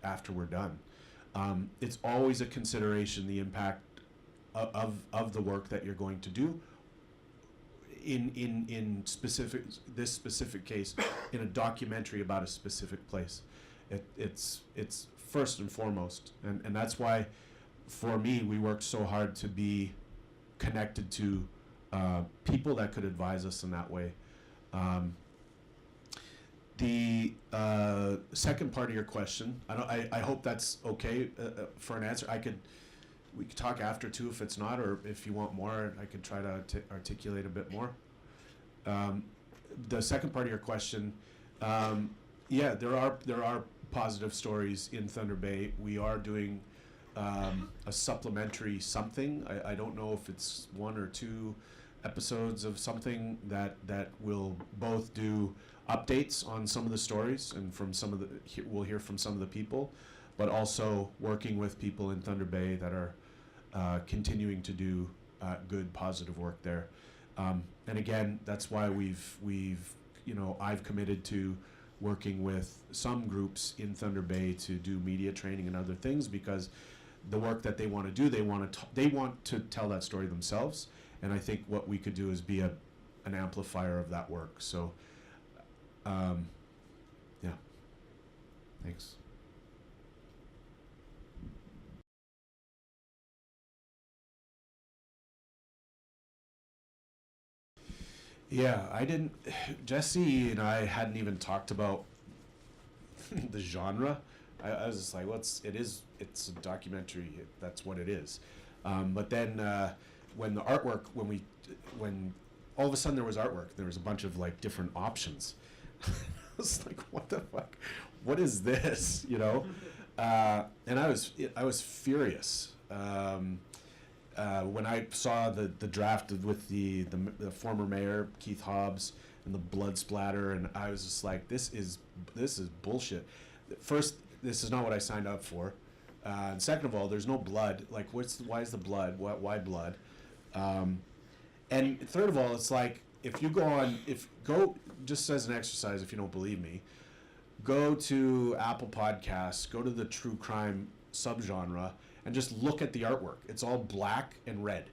after we're done. It's always a consideration, the impact of the work that you're going to do. In this specific case, in a documentary about a specific place, it's first and foremost, and that's why, for me, we worked so hard to be connected to people that could advise us in that way. The second part of your question, I hope that's okay for an answer. We could talk after too if it's not, or if you want more, I could try to articulate a bit more. The second part of your question, yeah, there are positive stories in Thunder Bay. We are doing a supplementary something. I don't know if it's 1 or 2 episodes of something that will both do updates on some of the stories, and we'll hear from some of the people, but also working with people in Thunder Bay that are continuing to do good, positive work there. And again, that's why I've committed to working with some groups in Thunder Bay to do media training and other things, because the work that they want to do, they want to tell that story themselves, and I think what we could do is be an amplifier of that work. So, yeah, thanks. Yeah, Jesse and I hadn't even talked about the genre. I was just like, it's a documentary, that's what it is. But then when the artwork, when all of a sudden there was artwork, there was a bunch of like different options. I was like, what the fuck? What is this? And I was furious. When I saw the draft with the former mayor Keith Hobbs and the blood splatter, and I was just like, this is bullshit. First, this is not what I signed up for, and second of all, there's no blood. Like, why is the blood? Why blood? And third of all, it's like, go just as an exercise, if you don't believe me, go to Apple Podcasts, go to the true crime subgenre, and just look at the artwork. It's all black and red,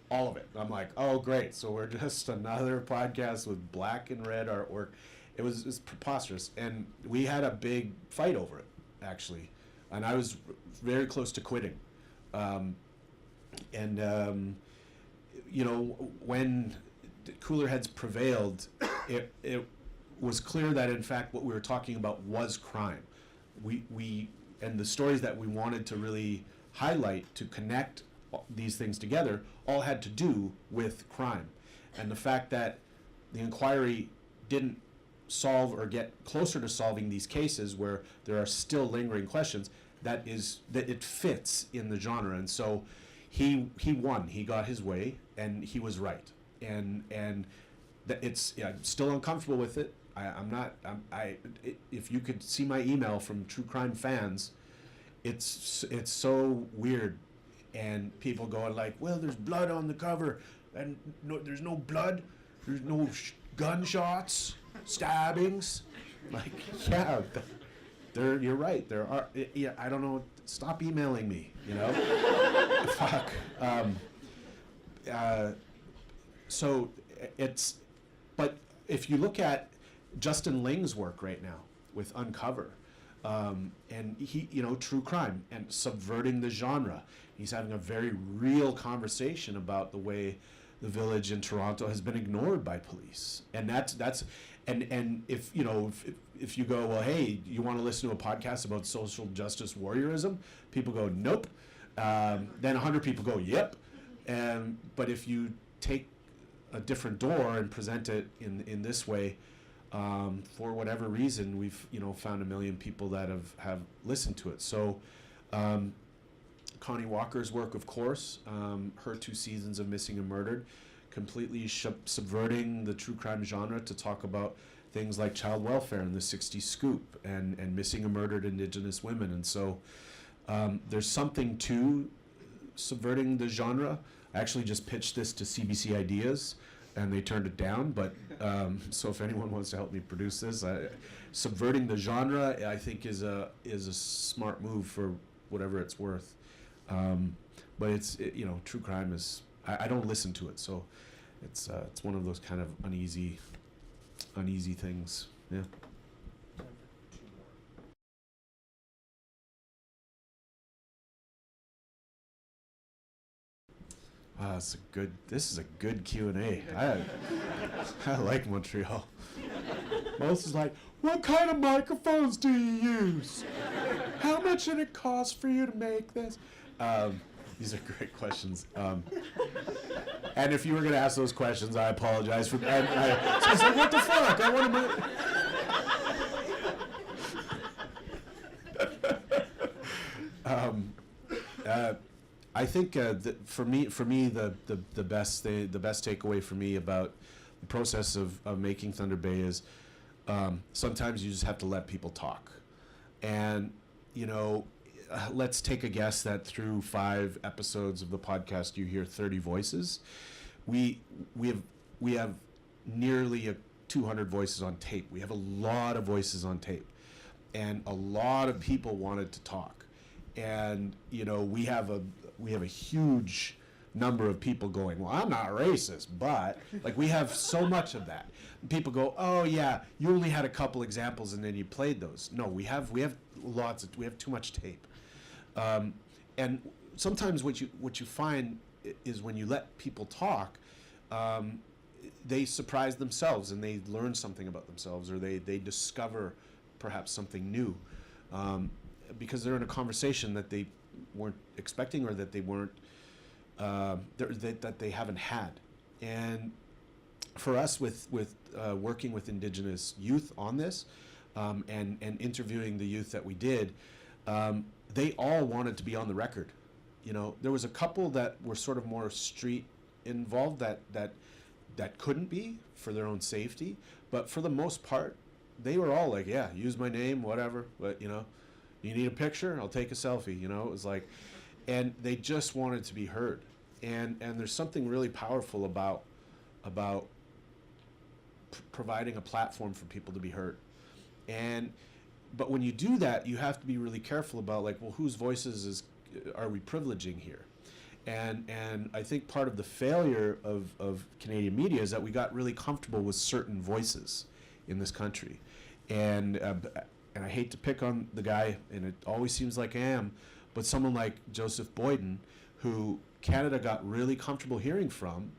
all of it. I'm like, oh great, so we're just another podcast with black and red artwork. It's preposterous, and we had a big fight over it, actually, and I was very close to quitting. When cooler heads prevailed, it was clear that in fact what we were talking about was crime. We and the stories that we wanted to really highlight to connect these things together all had to do with crime, and the fact that the inquiry didn't solve or get closer to solving these cases where there are still lingering questions, that it fits in the genre. And so he won, he got his way, and he was right, and I'm still uncomfortable with it. If you could see my email from true crime fans, it's so weird, and people going like, well, there's blood on the cover, and no, there's no blood, there's no gunshots, stabbings. Like, yeah, You're right. There are. Yeah, I don't know. Stop emailing me. You know. Fuck. So it's. But if you look at Justin Ling's work right now with Uncover, and he, you know, true crime and subverting the genre. He's having a very real conversation about the way the village in Toronto has been ignored by police, and and if you know if you go, well, hey, you want to listen to a podcast about social justice warriorism, people go nope. Then 100 people go yep, but if you take a different door and present it in this way, for whatever reason, we've found 1 million people that have listened to it. So Connie Walker's work, of course, her 2 seasons of Missing and Murdered, completely subverting the true crime genre to talk about things like child welfare and the 60s Scoop and missing and murdered Indigenous women. And so there's something to subverting the genre. I actually just pitched this to CBC Ideas, and they turned it down, but so if anyone wants to help me produce this, subverting the genre, I think is a smart move for whatever it's worth. But it's true crime is, I don't listen to it, so it's one of those kind of uneasy things. Yeah. This is a good Q&A. I like Montreal. Most is like, what kind of microphones do you use? How much did it cost for you to make this? These are great questions. And if you were going to ask those questions, I apologize for. So I was like, what the fuck? I want to. I think for me, the best takeaway for me about the process of making Thunder Bay is sometimes you just have to let people talk, and let's take a guess that through 5 episodes of the podcast you hear 30 voices. We have nearly 200 voices on tape. We have a lot of voices on tape, and a lot of people wanted to talk, and we have a huge number of people going, well, I'm not racist, but like we have so much of that. People go, oh yeah, you only had a couple examples and then you played those. No, we have lots. We have too much tape, and sometimes what you find is when you let people talk, they surprise themselves and they learn something about themselves, or they discover perhaps something new, because they're in a conversation that they weren't expecting, or that they weren't that they haven't had. And for us, with working with Indigenous youth on this, and interviewing the youth that we did, they all wanted to be on the record. There was a couple that were sort of more street involved that couldn't be for their own safety, but for the most part, they were all like, yeah, use my name, whatever, but you need a picture, I'll take a selfie. It was like, and they just wanted to be heard. And there's something really powerful about providing a platform for people to be heard. But when you do that, you have to be really careful about, like, well, whose voices are we privileging here? And I think part of the failure of Canadian media is that we got really comfortable with certain voices in this country. And I hate to pick on the guy, and it always seems like I am, but someone like Joseph Boyden, who Canada got really comfortable hearing from,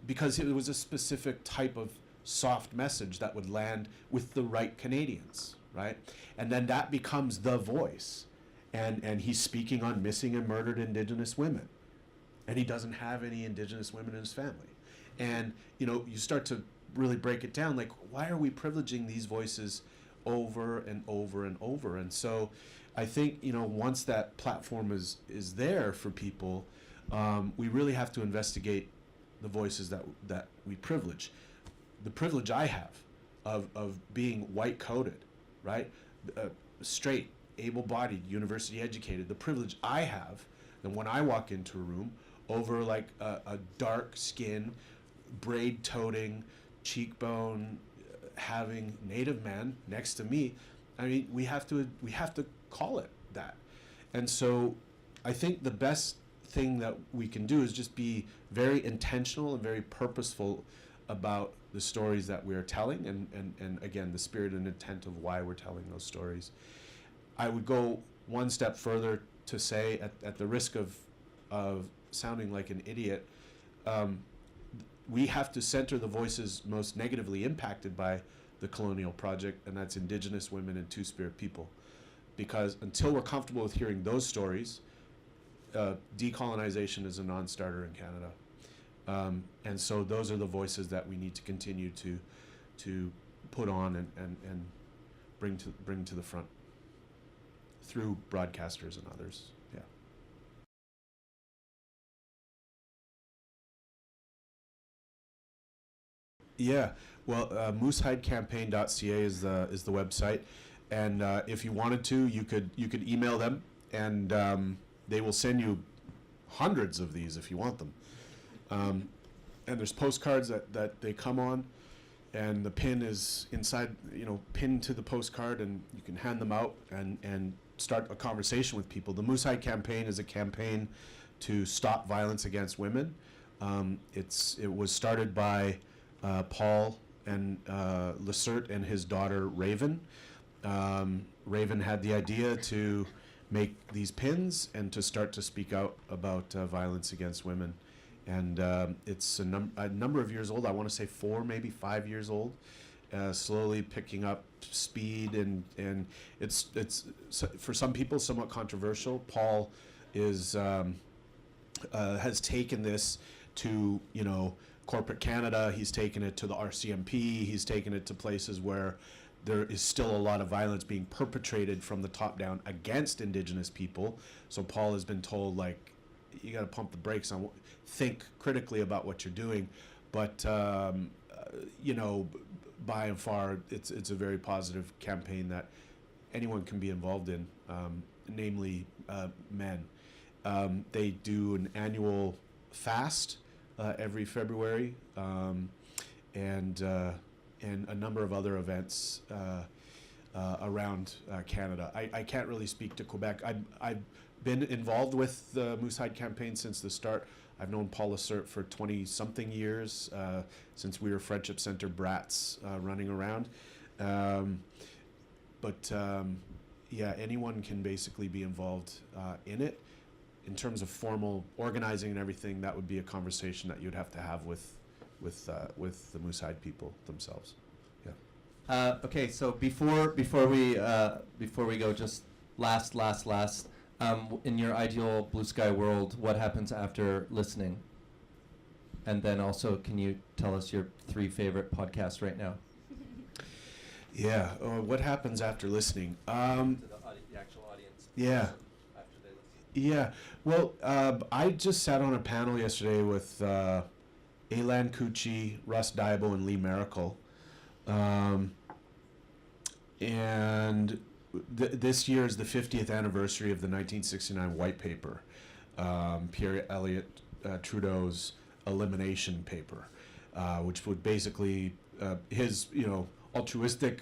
because it was a specific type of soft message that would land with the right Canadians, right? And then that becomes the voice. And he's speaking on missing and murdered Indigenous women. And he doesn't have any Indigenous women in his family. And, you start to really break it down, like, why are we privileging these voices over and over and over? And so I think, once that platform is there for people, we really have to investigate the voices that we privilege. The privilege I have of being white-coated, right? Straight, able-bodied, university-educated. The privilege I have that when I walk into a room over like a dark-skinned, braid-toting, cheekbone having Native man next to me, I mean, we have to call it that. And so I think the best thing that we can do is just be very intentional and very purposeful about the stories that we are telling, and again, the spirit and intent of why we're telling those stories. I would go one step further to say, at the risk of sounding like an idiot, we have to center the voices most negatively impacted by the colonial project, and that's Indigenous women and Two-Spirit people. Because until we're comfortable with hearing those stories, decolonization is a non-starter in Canada. And so those are the voices that we need to continue to put on and bring to the front through broadcasters and others. Yeah. Yeah. Well, moosehidecampaign.ca is the website, and if you wanted to, you could email them, and they will send you hundreds of these if you want them. And there's postcards that they come on, and the pin is inside, pinned to the postcard, and you can hand them out and start a conversation with people. The Moosehide campaign is a campaign to stop violence against women. It was started by Paul and Lacerte and his daughter Raven. Raven had the idea to make these pins and to start to speak out about violence against women. And it's a number of years old. I want to say 4, maybe 5 years old. Slowly picking up speed, and it's for some people somewhat controversial. Paul is has taken this to corporate Canada. He's taken it to the RCMP. He's taken it to places where there is still a lot of violence being perpetrated from the top down against Indigenous people. So Paul has been told, like, you got to pump the brakes on, think critically about what you're doing. But by and far, it's a very positive campaign that anyone can be involved in, namely men. They do an annual fast every February, and a number of other events around Canada. I can't really speak to Quebec. I've been involved with the Moosehide campaign since the start. I've known Paul Lacerte for 20-something years, since we were Friendship Center brats running around. Yeah, anyone can basically be involved in it. In terms of formal organizing and everything, that would be a conversation that you'd have to have with the Moosehide people themselves. Yeah. Okay, so before we go, just last. In your ideal blue sky world, what happens after listening? And then also, can you tell us your 3 favorite podcasts right now? Yeah. What happens after listening? To the actual audience. Yeah. After they listen. Yeah. Well, I just sat on a panel yesterday with Elan Cucci, Russ Daibo, and Lee Maracle. And this year is the 50th anniversary of the 1969 White Paper, Pierre Elliott Trudeau's elimination paper, which would basically, his altruistic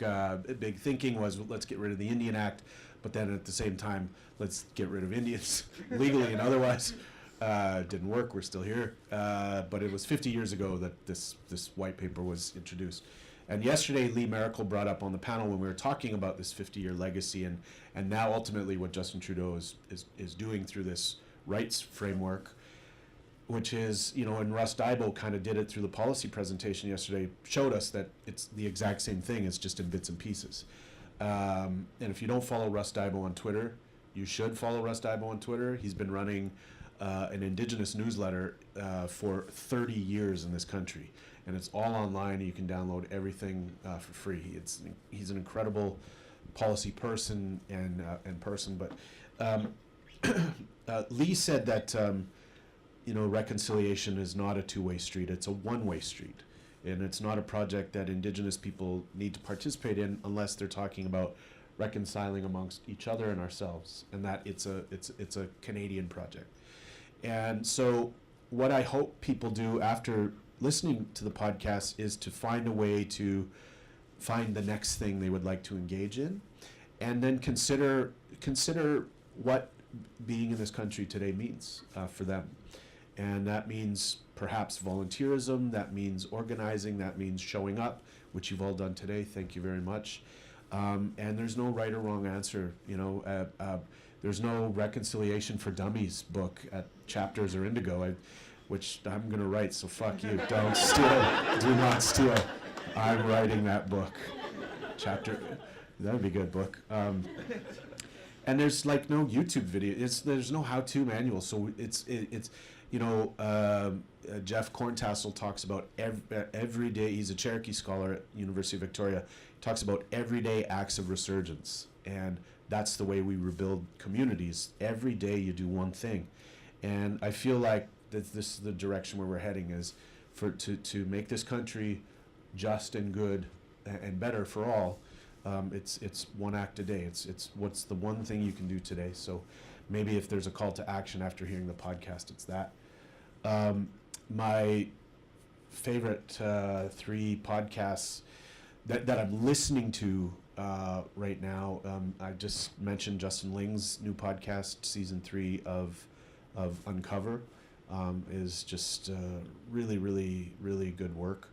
big thinking was, let's get rid of the Indian Act, but then at the same time, let's get rid of Indians legally and otherwise. Didn't work, we're still here. But it was 50 years ago that this white paper was introduced. And yesterday, Lee Maracle brought up on the panel when we were talking about this 50-year legacy and now ultimately what Justin Trudeau is doing through this rights framework, which is, and Russ Daibo kind of did it through the policy presentation yesterday, showed us that it's the exact same thing, it's just in bits and pieces. And if you don't follow Russ Daibo on Twitter, you should follow Russ Daibo on Twitter. He's been running an Indigenous newsletter for 30 years in this country, and it's all online. You can download everything for free. He's an incredible policy person and person. But Lee said that reconciliation is not a two-way street; it's a one-way street, and it's not a project that Indigenous people need to participate in unless they're talking about reconciling amongst each other and ourselves, and that it's a Canadian project. And so what I hope people do after listening to the podcast is to find a way to find the next thing they would like to engage in. and then consider what being in this country today means for them. And that means perhaps volunteerism, that means organizing, that means showing up, which you've all done today. Thank you very much. And there's no right or wrong answer. You know, there's no Reconciliation for Dummies book at Chapters or Indigo, which I'm going to write, so fuck you. Don't steal. Do not steal. I'm writing that book. That would be a good book. And there's like no YouTube video. There's no how-to manual. So it's you know, Jeff Corntassel talks about every day. He's a Cherokee scholar at University of Victoria. Talks about everyday acts of resurgence, and that's the way we rebuild communities. Every day you do one thing, and I feel like that this is the direction where we're heading, is to make this country just and good and better for all. It's one act a day. It's what's the one thing you can do today. So maybe if there's a call to action after hearing the podcast, it's that. My favorite 3 podcasts that I'm listening to right now, I just mentioned Justin Ling's new podcast, season 3 of Uncover, is just really, really, really good work.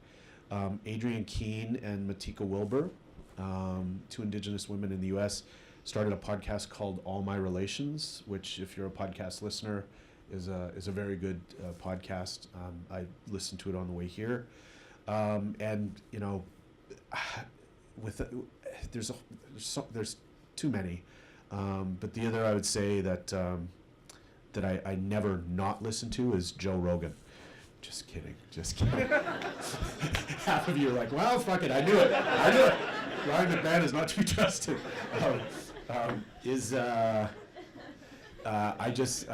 Adrienne Keene and Matika Wilbur, 2 Indigenous women in the U.S., started a podcast called All My Relations, which, if you're a podcast listener, is a very good podcast. I listened to it on the way here, and you know, there's too many, but the other I would say that I never not listen to is Joe Rogan. Just kidding. Half of you are like, well, fuck it, I knew it. Ryan McMahon is not to be trusted. I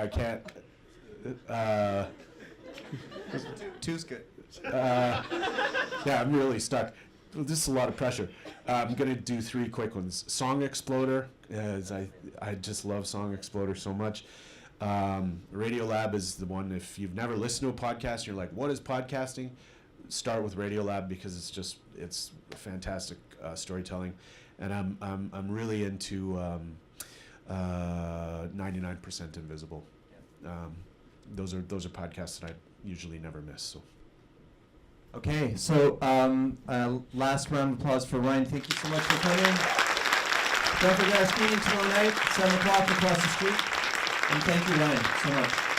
can't. Two's good. Yeah, I'm really stuck. This is a lot of pressure. I'm gonna do 3 quick ones. Song Exploder, as I just love Song Exploder so much. Radiolab is the one. If you've never listened to a podcast, you're like, what is podcasting? Start with Radiolab, because it's fantastic storytelling, and I'm really into 99% Invisible. Those are podcasts that I usually never miss. So. Okay, so last round of applause for Ryan. Thank you so much for coming. Don't forget our meeting tomorrow night, 7 o'clock across the street. And thank you, Ryan, so much.